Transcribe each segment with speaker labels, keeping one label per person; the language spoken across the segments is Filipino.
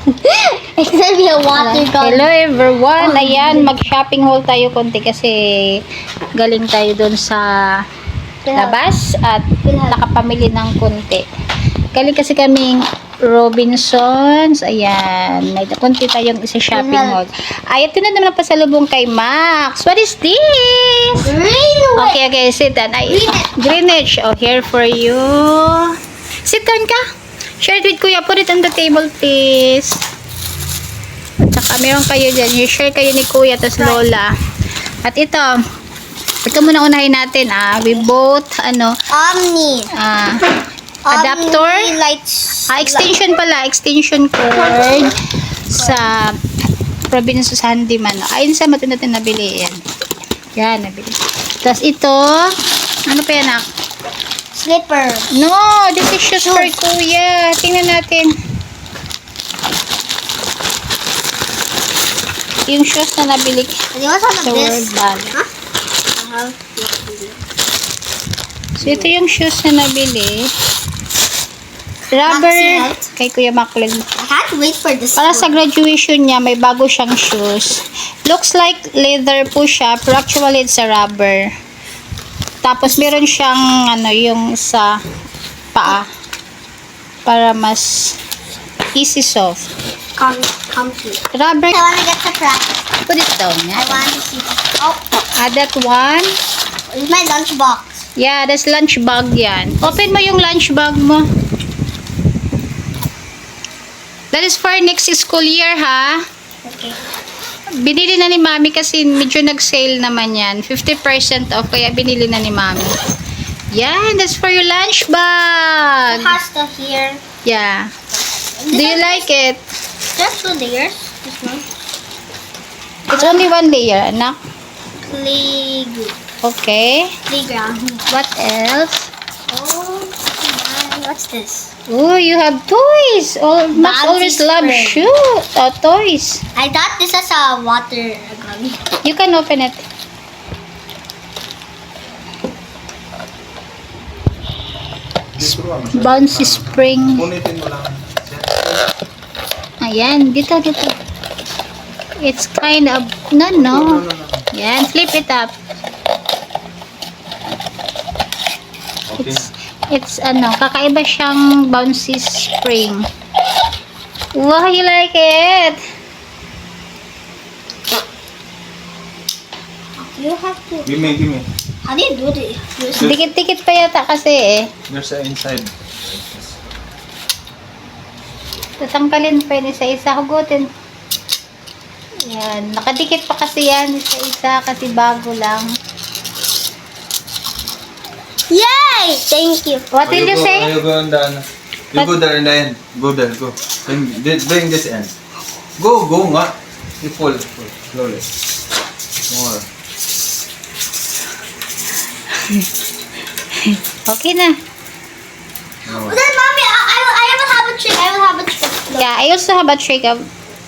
Speaker 1: It's gonna be a water gun.
Speaker 2: Hello everyone. Ayan, mag-shopping haul tayo konti kasi galing tayo doon sa labas at nakapamili ng konti. Galing kasi kaming Robinsons. Ayan, may konti tayong isa shopping haul. Ay, ito na naman pasalubong kay Max. What is this? Okay, sit down. Ay, Greenwich. Oh, here for you. Sit down ka. Share it with Kuya. Put it on the table, please. At saka meron kayo dyan. I-share kayo ni Kuya tas Lola. At ito muna unahin natin. We bought,
Speaker 1: Omni.
Speaker 2: Adapter.
Speaker 1: Omni lights.
Speaker 2: Extension pala. Extension cord sa province sa Handyman. Ayun sa mati natin nabili. Yan, nabili. Tapos ito, ano pa yan, nak?
Speaker 1: Slipper.
Speaker 2: No, this is shoes for Kuya. Tingnan natin. Yung shoes na nabili
Speaker 1: You want some
Speaker 2: sa
Speaker 1: of this?
Speaker 2: World Ball.
Speaker 1: Huh?
Speaker 2: So, ito yung shoes na nabili. Rubber.
Speaker 1: Maxi,
Speaker 2: Kay Kuya Macleod.
Speaker 1: I can't wait for this.
Speaker 2: Para sa graduation niya, may bago siyang shoes. Looks like leather po siya, pero actually it's a rubber. Tapos meron siyang yung sa paa para mas easy soft.
Speaker 1: Comfy.
Speaker 2: Rubber.
Speaker 1: I wanna get the practice.
Speaker 2: Put it down.
Speaker 1: I want to see this. Oh,
Speaker 2: Add that one.
Speaker 1: it's my lunchbox.
Speaker 2: Yeah, that's lunch bag yan. Open mo yung lunch bag mo. That is for next school year, ha?
Speaker 1: Okay.
Speaker 2: Binili na ni Mami kasi medyo nag-sale naman yan. 50% off, kaya binili na ni Mami. Yan, that's for your lunch bag.
Speaker 1: Pasta here.
Speaker 2: Yeah. Do you like it?
Speaker 1: Just 2 layers. This one.
Speaker 2: It's only one layer, anak. Okay.
Speaker 1: Playground.
Speaker 2: What else?
Speaker 1: Oh my, what's this?
Speaker 2: Oh, you have toys. Oh, Max
Speaker 1: Bouncy
Speaker 2: always love
Speaker 1: spray.
Speaker 2: shoes. Toys.
Speaker 1: I thought this is a water gun.
Speaker 2: You can open it. Bouncy spring.
Speaker 3: Punitin mo lang.
Speaker 2: Ayan, dito. It's kind of, no. Yan, flip it up.
Speaker 3: Okay.
Speaker 2: It's kakaiba siyang bouncy spring. Wow, you like it?
Speaker 1: You have to.
Speaker 3: Give me.
Speaker 1: How do you do this?
Speaker 2: Dikit-dikit pa yata kasi
Speaker 3: There's a inside.
Speaker 2: Tatanggalin pa yun isa-isa. Hugutin. Yan. Nakadikit pa kasi yan isa-isa kasi bago lang.
Speaker 1: Yay! Thank you.
Speaker 2: What will you say?
Speaker 3: You go on the ano. You go there and then go there. Go. Bring this end. Go nga. You pull slowly. More.
Speaker 2: Okay na.
Speaker 3: No.
Speaker 1: Then, mommy, I will have a trick. I will have a trick.
Speaker 2: Yeah, I also have a trick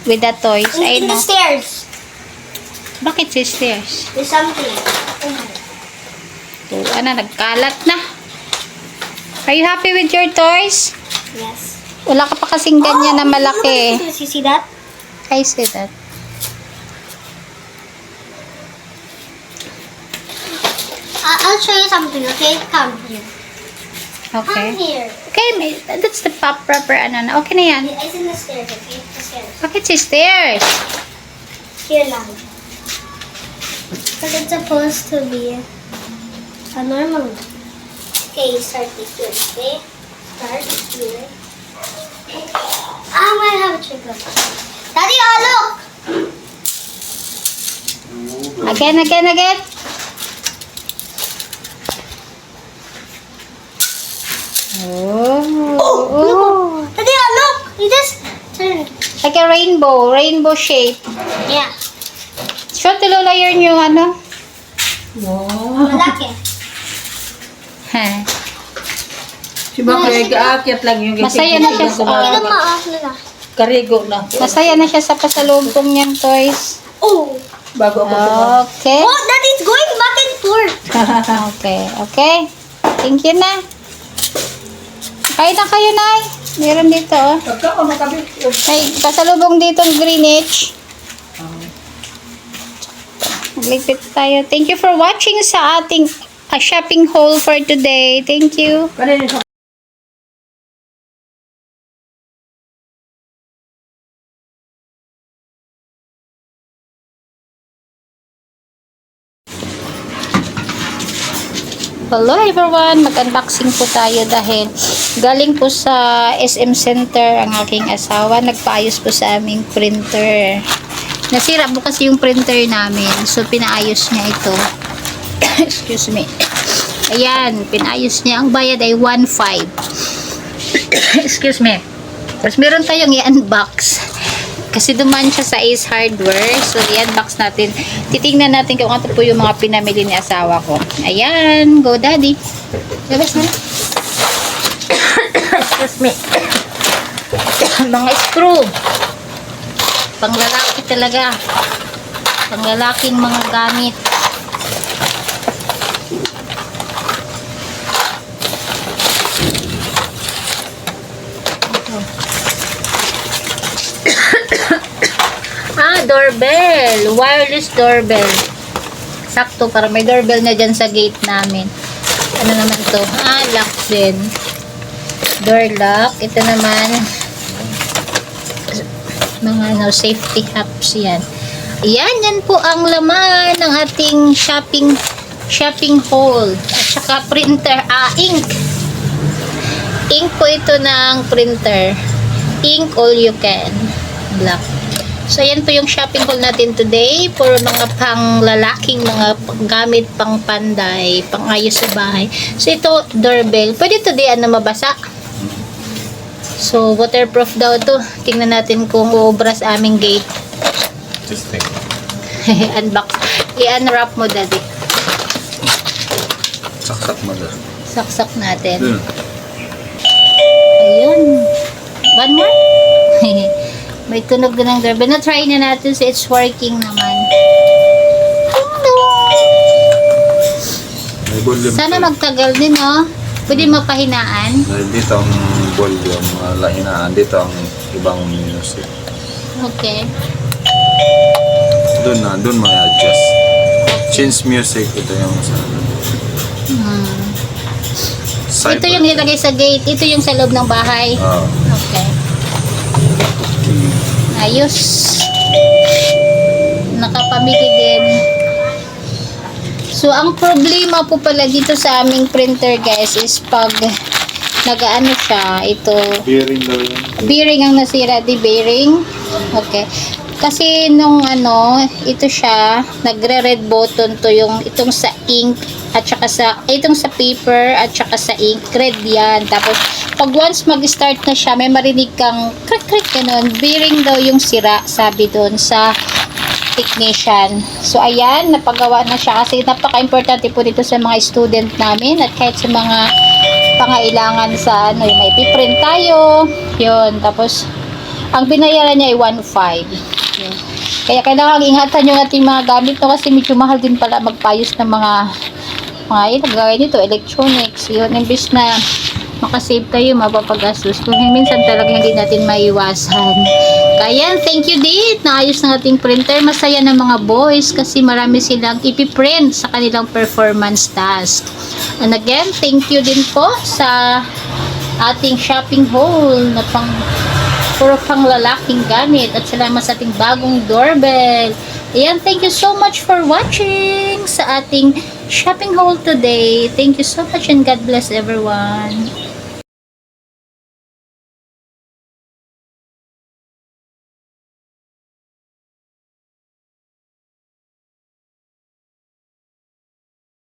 Speaker 2: with the toys. I
Speaker 1: In
Speaker 2: know.
Speaker 1: the stairs.
Speaker 2: Bakit sa stairs?
Speaker 1: There's something.
Speaker 2: Nagkalat na. Are you happy with your toys?
Speaker 1: Yes.
Speaker 2: Wala ka pa kasing ganyan na malaki.
Speaker 1: You see that?
Speaker 2: I see that.
Speaker 1: I'll show you something, okay? Come here.
Speaker 2: Okay.
Speaker 1: Come here.
Speaker 2: Okay, that's the proper Okay na yan.
Speaker 1: It's in the stairs, okay? The stairs.
Speaker 2: Bakit sa stairs?
Speaker 1: Here lang. But it's supposed to be a normal one. Okay, start this way, okay? Start here. I might have a trick. Daddy, look!
Speaker 2: Again. Oh.
Speaker 1: Daddy, look! You just turn.
Speaker 2: Like a rainbow shape.
Speaker 1: Yeah.
Speaker 2: Show to Lola your new
Speaker 1: Malaki.
Speaker 4: Si Bakay, aakyat lang yung
Speaker 2: Masaya na siya sa
Speaker 1: Okay na ma-off na na.
Speaker 4: Karigo na.
Speaker 2: Masaya na siya sa pasalubong niyang toys.
Speaker 1: Oh!
Speaker 4: Bago ako tumawa.
Speaker 2: Okay.
Speaker 1: Oh, Daddy, it's going back and forth.
Speaker 2: Okay. Thank you na. Kain na kayo, Nay. Meron dito, oh.
Speaker 4: Pagka makabit.
Speaker 2: May pasalubong dito ng Greenwich. Magligpit tayo. Thank you for watching sa ating shopping haul for today. Thank you.
Speaker 4: Kanina sa
Speaker 2: Hello everyone! Mag-unboxing po tayo dahil galing po sa SM Center ang aking asawa. Nagpaayos po sa aming printer. Nasira po kasi yung printer namin. So, pinaayos niya ito. Excuse me. Ayan, pinaayos niya. Ang bayad ay 1.5. Excuse me. Tapos meron tayong i-unbox. Kasi duman siya sa Ace Hardware. So, i-unbox natin. Titingnan natin kung ano po yung mga pinamili ni asawa ko. Ayan. Go, Daddy. Labas na. Excuse me. Mga screw. Panglalaki talaga. Panglalaking mga gamit. Doorbell. Wireless doorbell. Sakto, para may doorbell na dyan sa gate namin. Ano naman to? Lock din. Door lock. Ito naman, mga safety hubs yan. Ayan, yan po ang laman ng ating shopping haul. At saka printer. Ink. Ink po ito ng printer. Ink all you can. Black. So, yan po yung shopping haul natin today. Puro mga panglalaking mga gamit, pang panday, pang ayos sa bahay. So, ito, doorbell. Pwede ito na mabasa. So, waterproof daw to. Tingnan natin kung uubras aming gate.
Speaker 3: Just think.
Speaker 2: Unbox. I-unwrap mo, Daddy.
Speaker 3: Saksak mo dyan.
Speaker 2: Saksak natin.
Speaker 3: Dun.
Speaker 2: Ayun. One more? May tunog na ng doorbell. Na-try na natin so it's working naman. Hello!
Speaker 3: May volume.
Speaker 2: Sana magtagal din, no? Pwede mapahinaan.
Speaker 3: Dahil dito ang volume, lahinaan. Dito ang ibang music.
Speaker 2: Okay.
Speaker 3: Doon may adjust. Change music. Ito yung sa...
Speaker 2: Ito yung nilagay sa gate. Ito yung sa loob ng bahay. Okay. Ayos. Nakapamili din. So, ang problema po pala dito sa aming printer, guys, is pag nagaano siya, ito,
Speaker 3: Bearing daw yun.
Speaker 2: bearing ang nasira, di bearing. Okay. Kasi nung ito siya, nagre-red button to yung itong sa ink at saka itong sa paper at saka sa ink, red yan. Tapos, pag once mag-start na siya, may marinig kang krik-krik ganun. Bearing daw yung sira, sabi doon sa technician. So, ayan, napagawa na siya kasi napaka-importante po dito sa mga student namin at kahit sa mga pangailangan sa yung may piprint tayo. Yun, tapos, ang binayaran niya ay 1.5. Yun. Kaya kailangan ingatan yung ating mga gamit no, kasi medyo mahal din pala magpayos ng mga gagawin dito, electronics. Yun, imbis na makasave tayo, mapapagastos. Kung minsan talaga hindi natin maiwasan. Kaya, thank you din. Naayos ng ating printer. Masaya ng mga boys kasi marami silang ipiprint sa kanilang performance task. And again, thank you din po sa ating shopping haul na puro pang lalaking gamit. At salamat sa ating bagong doorbell. Ayan, thank you so much for watching sa ating shopping haul today. Thank you so much and God bless everyone.